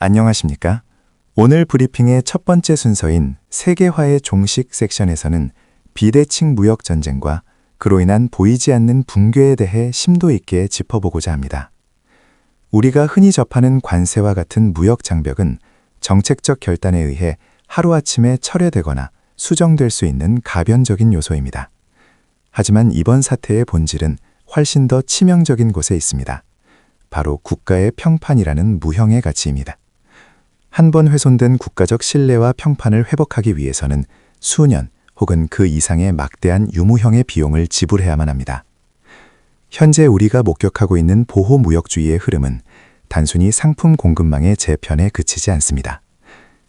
안녕하십니까? 오늘 브리핑의 첫 번째 순서인 세계화의 종식 섹션에서는 비대칭 무역 전쟁과 그로 인한 보이지 않는 붕괴에 대해 심도 있게 짚어보고자 합니다. 우리가 흔히 접하는 관세와 같은 무역 장벽은 정책적 결단에 의해 하루아침에 철회되거나 수정될 수 있는 가변적인 요소입니다. 하지만 이번 사태의 본질은 훨씬 더 치명적인 곳에 있습니다. 바로 국가의 평판이라는 무형의 가치입니다. 한 번 훼손된 국가적 신뢰와 평판을 회복하기 위해서는 수년 혹은 그 이상의 막대한 유무형의 비용을 지불해야만 합니다. 현재 우리가 목격하고 있는 보호무역주의의 흐름은 단순히 상품 공급망의 재편에 그치지 않습니다.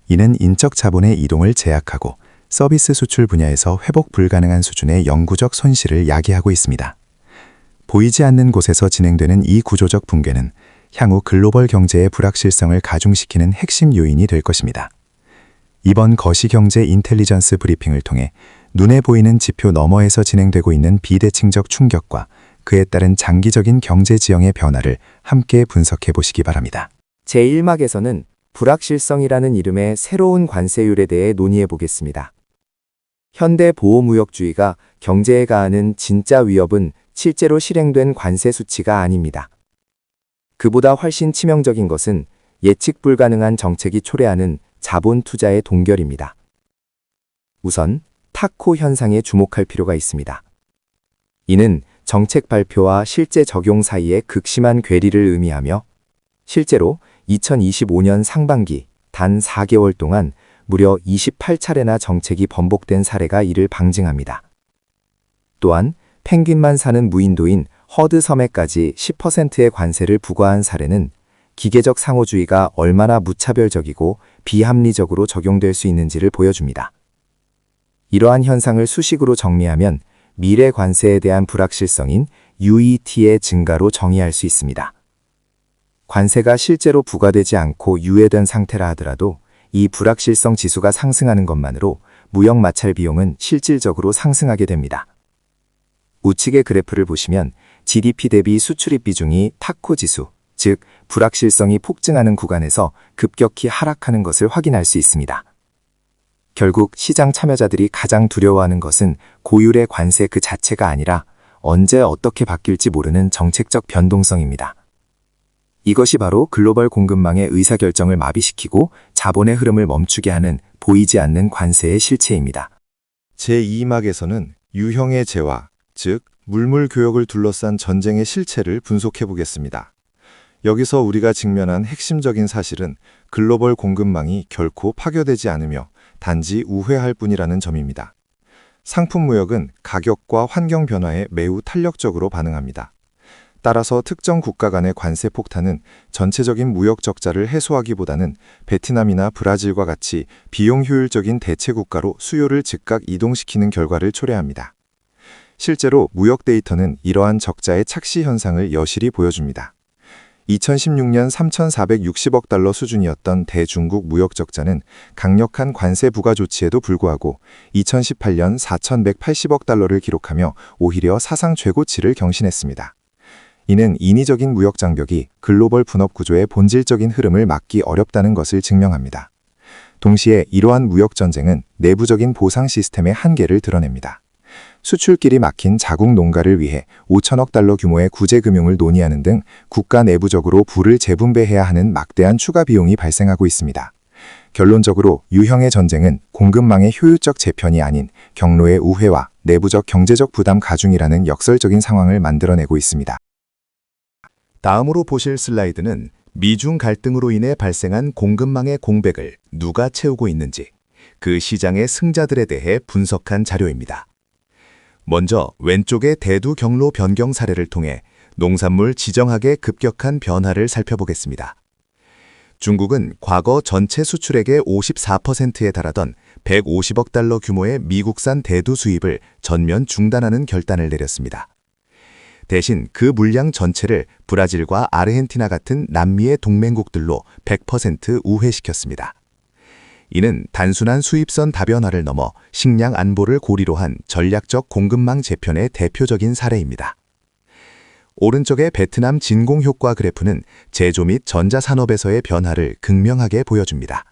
이는 인적 자본의 이동을 제약하고 서비스 수출 분야에서 회복 불가능한 수준의 영구적 손실을 야기하고 있습니다. 보이지 않는 곳에서 진행되는 이 구조적 붕괴는 향후 글로벌 경제의 불확실성을 가중시키는 핵심 요인이 될 것입니다. 이번 거시경제 인텔리전스 브리핑을 통해 눈에 보이는 지표 너머에서 진행되고 있는 비대칭적 충격과 그에 따른 장기적인 경제 지형의 변화를 함께 분석해 보시기 바랍니다. 제1막에서는 불확실성이라는 이름의 새로운 관세율에 대해 논의해 보겠습니다. 현대 보호무역주의가 경제에 가하는 진짜 위협은 실제로 실행된 관세 수치가 아닙니다. 그보다 훨씬 치명적인 것은 예측 불가능한 정책이 초래하는 자본 투자의 동결입니다. 우선 타코 현상에 주목할 필요가 있습니다. 이는 정책 발표와 실제 적용 사이의 극심한 괴리를 의미하며 실제로 2025년 상반기 단 4개월 동안 무려 28차례나 정책이 번복된 사례가 이를 방증합니다. 또한 펭귄만 사는 무인도인 허드 섬에까지 10%의 관세를 부과한 사례는 기계적 상호주의가 얼마나 무차별적이고 비합리적으로 적용될 수 있는지를 보여줍니다. 이러한 현상을 수식으로 정리하면 미래 관세에 대한 불확실성인 UET의 증가로 정의할 수 있습니다. 관세가 실제로 부과되지 않고 유예된 상태라 하더라도 이 불확실성 지수가 상승하는 것만으로 무역 마찰 비용은 실질적으로 상승하게 됩니다. 우측의 그래프를 보시면 GDP 대비 수출입 비중이 타코 지수, 즉 불확실성이 폭증하는 구간에서 급격히 하락하는 것을 확인할 수 있습니다. 결국 시장 참여자들이 가장 두려워하는 것은 고율의 관세 그 자체가 아니라 언제 어떻게 바뀔지 모르는 정책적 변동성입니다. 이것이 바로 글로벌 공급망의 의사결정을 마비시키고 자본의 흐름을 멈추게 하는 보이지 않는 관세의 실체입니다. 제2막에서는 유형의 재화, 즉 물물교역을 둘러싼 전쟁의 실체를 분석해 보겠습니다. 여기서 우리가 직면한 핵심적인 사실은 글로벌 공급망이 결코 파괴되지 않으며 단지 우회할 뿐이라는 점입니다. 상품 무역은 가격과 환경 변화에 매우 탄력적으로 반응합니다. 따라서 특정 국가 간의 관세 폭탄은 전체적인 무역 적자를 해소하기보다는 베트남이나 브라질과 같이 비용 효율적인 대체 국가로 수요를 즉각 이동시키는 결과를 초래합니다. 실제로 무역 데이터는 이러한 적자의 착시 현상을 여실히 보여줍니다. 2016년 3,460억 달러 수준이었던 대중국 무역 적자는 강력한 관세 부과 조치에도 불구하고 2018년 4,180억 달러를 기록하며 오히려 사상 최고치를 경신했습니다. 이는 인위적인 무역 장벽이 글로벌 분업 구조의 본질적인 흐름을 막기 어렵다는 것을 증명합니다. 동시에 이러한 무역 전쟁은 내부적인 보상 시스템의 한계를 드러냅니다. 수출길이 막힌 자국 농가를 위해 5천억 달러 규모의 구제금융을 논의하는 등 국가 내부적으로 부를 재분배해야 하는 막대한 추가 비용이 발생하고 있습니다. 결론적으로 유형의 전쟁은 공급망의 효율적 재편이 아닌 경로의 우회와 내부적 경제적 부담 가중이라는 역설적인 상황을 만들어내고 있습니다. 다음으로 보실 슬라이드는 미중 갈등으로 인해 발생한 공급망의 공백을 누가 채우고 있는지, 그 시장의 승자들에 대해 분석한 자료입니다. 먼저 왼쪽의 대두 경로 변경 사례를 통해 농산물 지정학의 급격한 변화를 살펴보겠습니다. 중국은 과거 전체 수출액의 54%에 달하던 150억 달러 규모의 미국산 대두 수입을 전면 중단하는 결단을 내렸습니다. 대신 그 물량 전체를 브라질과 아르헨티나 같은 남미의 동맹국들로 100% 우회시켰습니다. 이는 단순한 수입선 다변화를 넘어 식량 안보를 고리로 한 전략적 공급망 재편의 대표적인 사례입니다. 오른쪽의 베트남 진공 효과 그래프는 제조 및 전자산업에서의 변화를 극명하게 보여줍니다.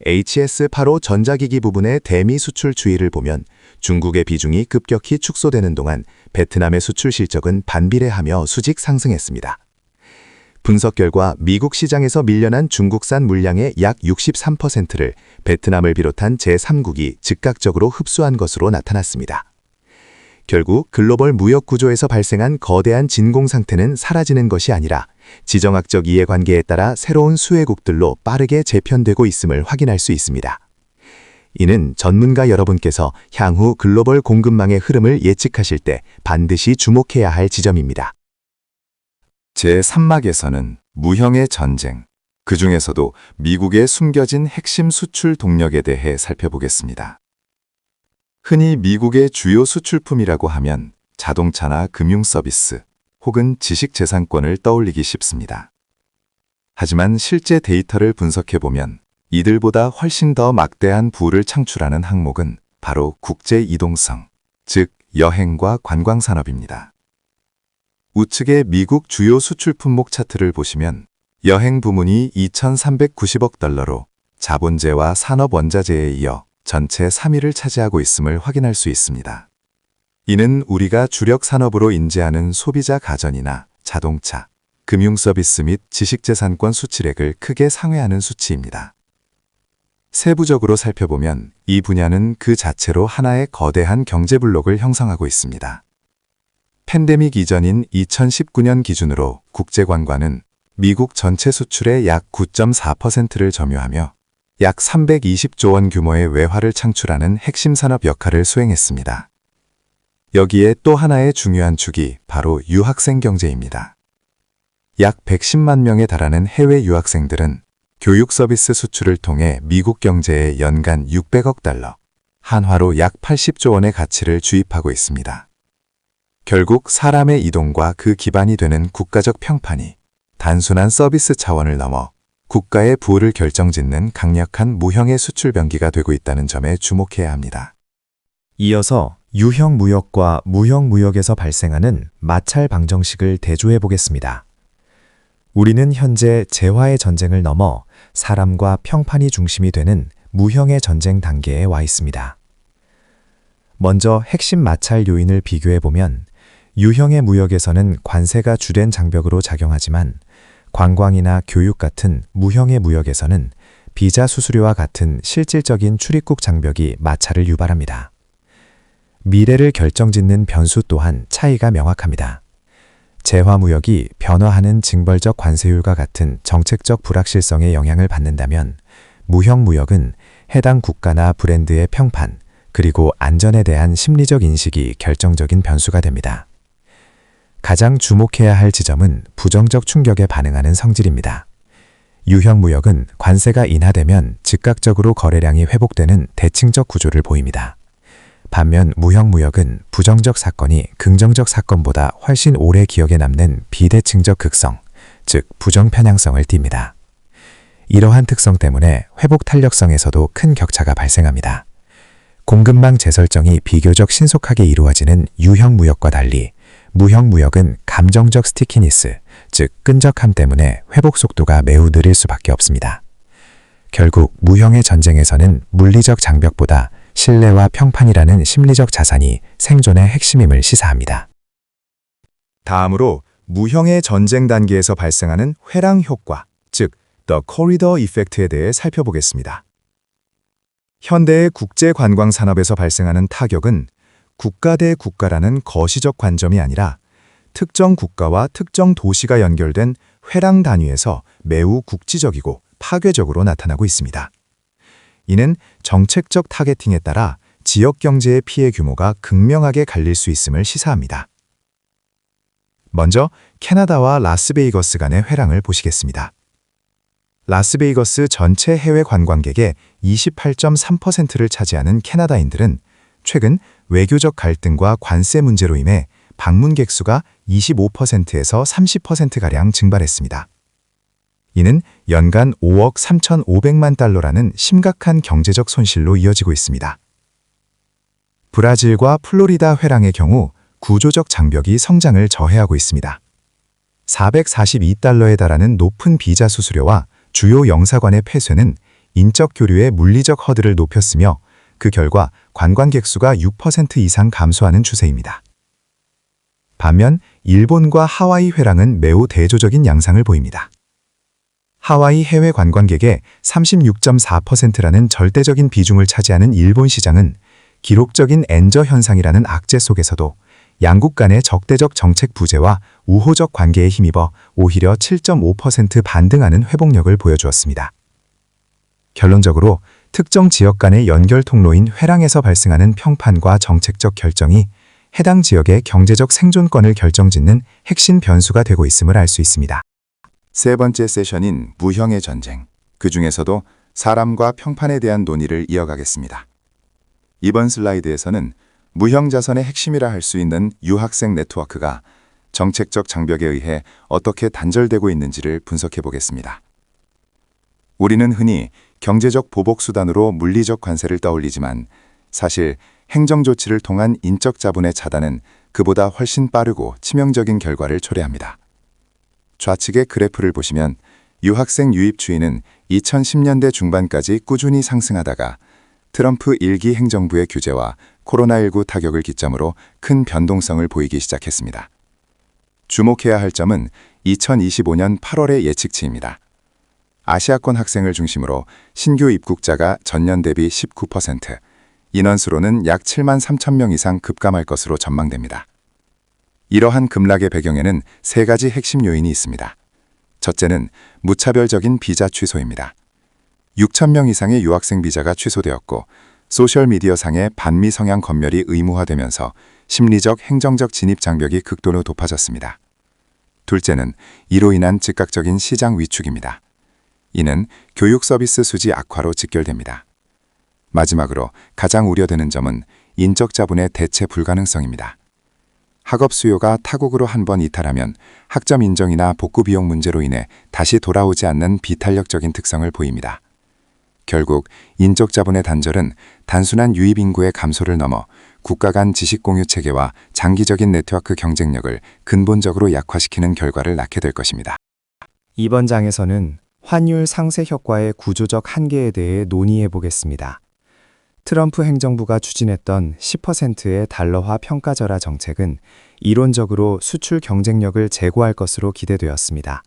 HS85 전자기기 부분의 대미 수출 추이를 보면 중국의 비중이 급격히 축소되는 동안 베트남의 수출 실적은 반비례하며 수직 상승했습니다. 분석 결과 미국 시장에서 밀려난 중국산 물량의 약 63%를 베트남을 비롯한 제3국이 즉각적으로 흡수한 것으로 나타났습니다. 결국 글로벌 무역 구조에서 발생한 거대한 진공 상태는 사라지는 것이 아니라 지정학적 이해관계에 따라 새로운 수혜국들로 빠르게 재편되고 있음을 확인할 수 있습니다. 이는 전문가 여러분께서 향후 글로벌 공급망의 흐름을 예측하실 때 반드시 주목해야 할 지점입니다. 제3막에서는 무형의 전쟁, 그 중에서도 미국의 숨겨진 핵심 수출 동력에 대해 살펴보겠습니다. 흔히 미국의 주요 수출품이라고 하면 자동차나 금융 서비스 혹은 지식재산권을 떠올리기 쉽습니다. 하지만 실제 데이터를 분석해보면 이들보다 훨씬 더 막대한 부를 창출하는 항목은 바로 국제 이동성, 즉 여행과 관광 산업입니다. 우측의 미국 주요 수출 품목 차트를 보시면 여행 부문이 2,390억 달러로 자본재와 산업원자재에 이어 전체 3위를 차지하고 있음을 확인할 수 있습니다. 이는 우리가 주력 산업으로 인지하는 소비자 가전이나 자동차, 금융 서비스 및 지식재산권 수출액을 크게 상회하는 수치입니다. 세부적으로 살펴보면 이 분야는 그 자체로 하나의 거대한 경제 블록을 형성하고 있습니다. 팬데믹 이전인 2019년 기준으로 국제관광은 미국 전체 수출의 약 9.4%를 점유하며 약 320조 원 규모의 외화를 창출하는 핵심 산업 역할을 수행했습니다. 여기에 또 하나의 중요한 축이 바로 유학생 경제입니다. 약 110만 명에 달하는 해외 유학생들은 교육 서비스 수출을 통해 미국 경제에 연간 600억 달러, 한화로 약 80조 원의 가치를 주입하고 있습니다. 결국 사람의 이동과 그 기반이 되는 국가적 평판이 단순한 서비스 차원을 넘어 국가의 부를 결정짓는 강력한 무형의 수출 병기가 되고 있다는 점에 주목해야 합니다. 이어서 유형 무역과 무형 무역에서 발생하는 마찰 방정식을 대조해 보겠습니다. 우리는 현재 재화의 전쟁을 넘어 사람과 평판이 중심이 되는 무형의 전쟁 단계에 와 있습니다. 먼저 핵심 마찰 요인을 비교해 보면 유형의 무역에서는 관세가 주된 장벽으로 작용하지만 관광이나 교육 같은 무형의 무역에서는 비자 수수료와 같은 실질적인 출입국 장벽이 마찰을 유발합니다. 미래를 결정짓는 변수 또한 차이가 명확합니다. 재화무역이 변화하는 징벌적 관세율과 같은 정책적 불확실성에 영향을 받는다면 무형무역은 해당 국가나 브랜드의 평판, 그리고 안전에 대한 심리적 인식이 결정적인 변수가 됩니다. 가장 주목해야 할 지점은 부정적 충격에 반응하는 성질입니다. 유형무역은 관세가 인하되면 즉각적으로 거래량이 회복되는 대칭적 구조를 보입니다. 반면 무형무역은 부정적 사건이 긍정적 사건보다 훨씬 오래 기억에 남는 비대칭적 극성, 즉 부정편향성을 띱니다. 이러한 특성 때문에 회복 탄력성에서도 큰 격차가 발생합니다. 공급망 재설정이 비교적 신속하게 이루어지는 유형무역과 달리 무형무역은 감정적 스티키니스, 즉 끈적함 때문에 회복 속도가 매우 느릴 수밖에 없습니다. 결국 무형의 전쟁에서는 물리적 장벽보다 신뢰와 평판이라는 심리적 자산이 생존의 핵심임을 시사합니다. 다음으로 무형의 전쟁 단계에서 발생하는 회랑 효과, 즉 The Corridor Effect에 대해 살펴보겠습니다. 현대의 국제 관광 산업에서 발생하는 타격은 국가 대 국가라는 거시적 관점이 아니라 특정 국가와 특정 도시가 연결된 회랑 단위에서 매우 국지적이고 파괴적으로 나타나고 있습니다. 이는 정책적 타겟팅에 따라 지역 경제의 피해 규모가 극명하게 갈릴 수 있음을 시사합니다. 먼저 캐나다와 라스베이거스 간의 회랑을 보시겠습니다. 라스베이거스 전체 해외 관광객의 28.3%를 차지하는 캐나다인들은 최근 외교적 갈등과 관세 문제로 인해 방문객 수가 25%에서 30%가량 증발했습니다. 이는 연간 5억 3,500만 달러라는 심각한 경제적 손실로 이어지고 있습니다. 브라질과 플로리다 회랑의 경우 구조적 장벽이 성장을 저해하고 있습니다. 442달러에 달하는 높은 비자 수수료와 주요 영사관의 폐쇄는 인적 교류의 물리적 허들을 높였으며 그 결과 관광객 수가 6% 이상 감소하는 추세입니다. 반면 일본과 하와이 회랑은 매우 대조적인 양상을 보입니다. 하와이 해외 관광객의 36.4%라는 절대적인 비중을 차지하는 일본 시장은 기록적인 엔저 현상이라는 악재 속에서도 양국 간의 적대적 정책 부재와 우호적 관계에 힘입어 오히려 7.5% 반등하는 회복력을 보여주었습니다. 결론적으로 특정 지역 간의 연결 통로인 회랑에서 발생하는 평판과 정책적 결정이 해당 지역의 경제적 생존권을 결정짓는 핵심 변수가 되고 있음을 알 수 있습니다. 세 번째 세션인 무형의 전쟁, 그 중에서도 사람과 평판에 대한 논의를 이어가겠습니다. 이번 슬라이드에서는 무형 자선의 핵심이라 할 수 있는 유학생 네트워크가 정책적 장벽에 의해 어떻게 단절되고 있는지를 분석해 보겠습니다. 우리는 흔히 경제적 보복 수단으로 물리적 관세를 떠올리지만 사실 행정 조치를 통한 인적 자본의 차단은 그보다 훨씬 빠르고 치명적인 결과를 초래합니다. 좌측의 그래프를 보시면 유학생 유입 추이는 2010년대 중반까지 꾸준히 상승하다가 트럼프 1기 행정부의 규제와 코로나19 타격을 기점으로 큰 변동성을 보이기 시작했습니다. 주목해야 할 점은 2025년 8월의 예측치입니다. 아시아권 학생을 중심으로 신규 입국자가 전년 대비 19%, 인원수로는 약 7만 3천 명 이상 급감할 것으로 전망됩니다. 이러한 급락의 배경에는 세 가지 핵심 요인이 있습니다. 첫째는 무차별적인 비자 취소입니다. 6천 명 이상의 유학생 비자가 취소되었고 소셜미디어상의 반미 성향 검열이 의무화되면서 심리적 행정적 진입 장벽이 극도로 높아졌습니다. 둘째는 이로 인한 즉각적인 시장 위축입니다. 이는 교육 서비스 수지 악화로 직결됩니다. 마지막으로 가장 우려되는 점은 인적 자본의 대체 불가능성입니다. 학업 수요가 타국으로 한번 이탈하면 학점 인정이나 복구 비용 문제로 인해 다시 돌아오지 않는 비탄력적인 특성을 보입니다. 결국 인적 자본의 단절은 단순한 유입 인구의 감소를 넘어 국가 간 지식 공유 체계와 장기적인 네트워크 경쟁력을 근본적으로 약화시키는 결과를 낳게 될 것입니다. 이번 장에서는 환율 상쇄 효과의 구조적 한계에 대해 논의해 보겠습니다. 트럼프 행정부가 추진했던 10%의 달러화 평가절하 정책은 이론적으로 수출 경쟁력을 제고할 것으로 기대되었습니다.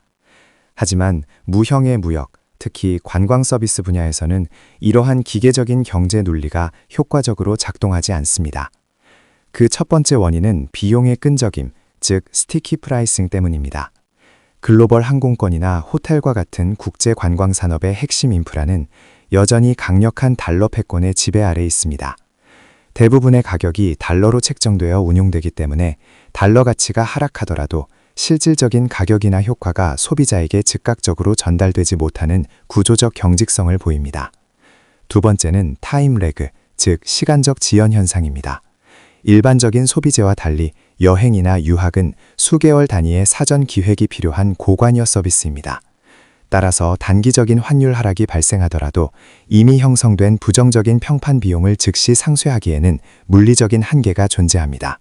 하지만 무형의 무역, 특히 관광 서비스 분야에서는 이러한 기계적인 경제 논리가 효과적으로 작동하지 않습니다. 그 첫 번째 원인은 비용의 끈적임, 즉 스티키 프라이싱 때문입니다. 글로벌 항공권이나 호텔과 같은 국제 관광 산업의 핵심 인프라는 여전히 강력한 달러 패권의 지배 아래 있습니다. 대부분의 가격이 달러로 책정되어 운용되기 때문에 달러 가치가 하락하더라도 실질적인 가격이나 효과가 소비자에게 즉각적으로 전달되지 못하는 구조적 경직성을 보입니다. 두 번째는 타임 레그, 즉 시간적 지연 현상입니다. 일반적인 소비재와 달리 여행이나 유학은 수개월 단위의 사전 기획이 필요한 고관여 서비스입니다. 따라서 단기적인 환율 하락이 발생하더라도 이미 형성된 부정적인 평판 비용을 즉시 상쇄하기에는 물리적인 한계가 존재합니다.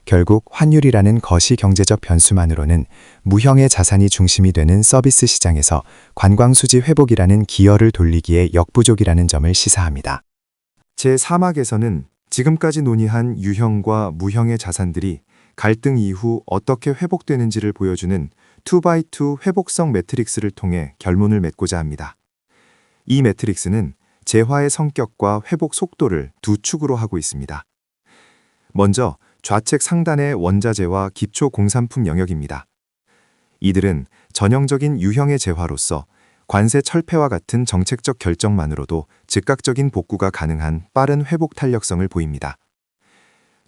결국 환율이라는 거시 경제적 변수만으로는 무형의 자산이 중심이 되는 서비스 시장에서 관광 수지 회복이라는 기여를 돌리기에 역부족이라는 점을 시사합니다. 제3학에서는 지금까지 논의한 유형과 무형의 자산들이 갈등 이후 어떻게 회복되는지를 보여주는 2x2 회복성 매트릭스를 통해 결론을 맺고자 합니다. 이 매트릭스는 재화의 성격과 회복 속도를 두 축으로 하고 있습니다. 먼저 좌측 상단의 원자재와 기초 공산품 영역입니다. 이들은 전형적인 유형의 재화로서 관세 철폐와 같은 정책적 결정만으로도 즉각적인 복구가 가능한 빠른 회복 탄력성을 보입니다.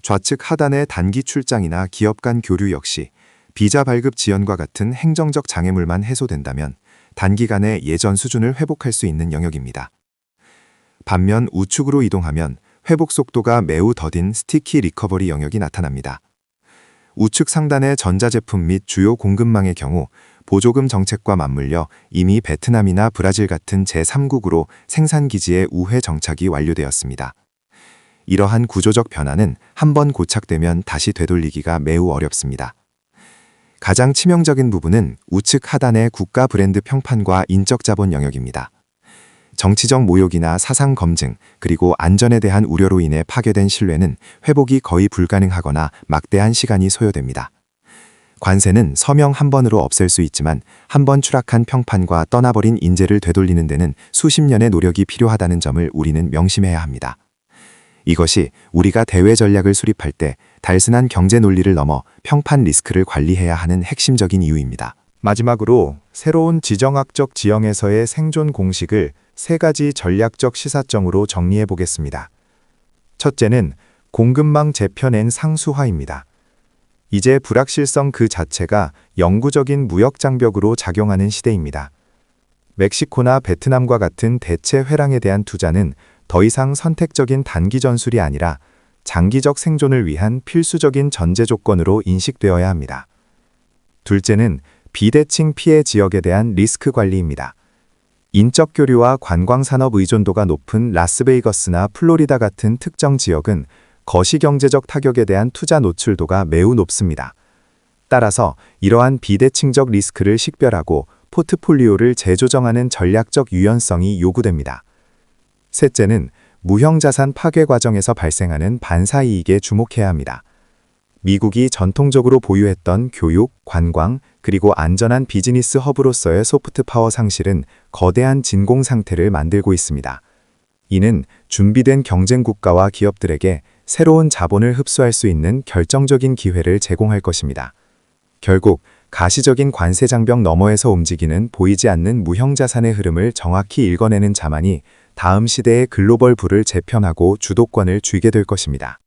좌측 하단의 단기 출장이나 기업 간 교류 역시 비자 발급 지연과 같은 행정적 장애물만 해소된다면 단기간에 예전 수준을 회복할 수 있는 영역입니다. 반면 우측으로 이동하면 회복 속도가 매우 더딘 스티키 리커버리 영역이 나타납니다. 우측 상단의 전자제품 및 주요 공급망의 경우 보조금 정책과 맞물려 이미 베트남이나 브라질 같은 제3국으로 생산기지의 우회 정착이 완료되었습니다. 이러한 구조적 변화는 한번 고착되면 다시 되돌리기가 매우 어렵습니다. 가장 치명적인 부분은 우측 하단의 국가 브랜드 평판과 인적 자본 영역입니다. 정치적 모욕이나 사상 검증, 그리고 안전에 대한 우려로 인해 파괴된 신뢰는 회복이 거의 불가능하거나 막대한 시간이 소요됩니다. 관세는 서명 한 번으로 없앨 수 있지만 한 번 추락한 평판과 떠나버린 인재를 되돌리는 데는 수십 년의 노력이 필요하다는 점을 우리는 명심해야 합니다. 이것이 우리가 대외 전략을 수립할 때 단순한 경제 논리를 넘어 평판 리스크를 관리해야 하는 핵심적인 이유입니다. 마지막으로 새로운 지정학적 지형에서의 생존 공식을 세 가지 전략적 시사점으로 정리해 보겠습니다. 첫째는 공급망 재편엔 상수화입니다. 이제 불확실성 그 자체가 영구적인 무역 장벽으로 작용하는 시대입니다. 멕시코나 베트남과 같은 대체 회랑에 대한 투자는 더 이상 선택적인 단기 전술이 아니라 장기적 생존을 위한 필수적인 전제 조건으로 인식되어야 합니다. 둘째는 비대칭 피해 지역에 대한 리스크 관리입니다. 인적 교류와 관광산업 의존도가 높은 라스베이거스나 플로리다 같은 특정 지역은 거시경제적 타격에 대한 투자 노출도가 매우 높습니다. 따라서 이러한 비대칭적 리스크를 식별하고 포트폴리오를 재조정하는 전략적 유연성이 요구됩니다. 셋째는 무형자산 파괴 과정에서 발생하는 반사이익에 주목해야 합니다. 미국이 전통적으로 보유했던 교육, 관광, 그리고 안전한 비즈니스 허브로서의 소프트 파워 상실은 거대한 진공 상태를 만들고 있습니다. 이는 준비된 경쟁 국가와 기업들에게 새로운 자본을 흡수할 수 있는 결정적인 기회를 제공할 것입니다. 결국 가시적인 관세 장벽 너머에서 움직이는 보이지 않는 무형자산의 흐름을 정확히 읽어내는 자만이 다음 시대의 글로벌 부를 재편하고 주도권을 쥐게 될 것입니다.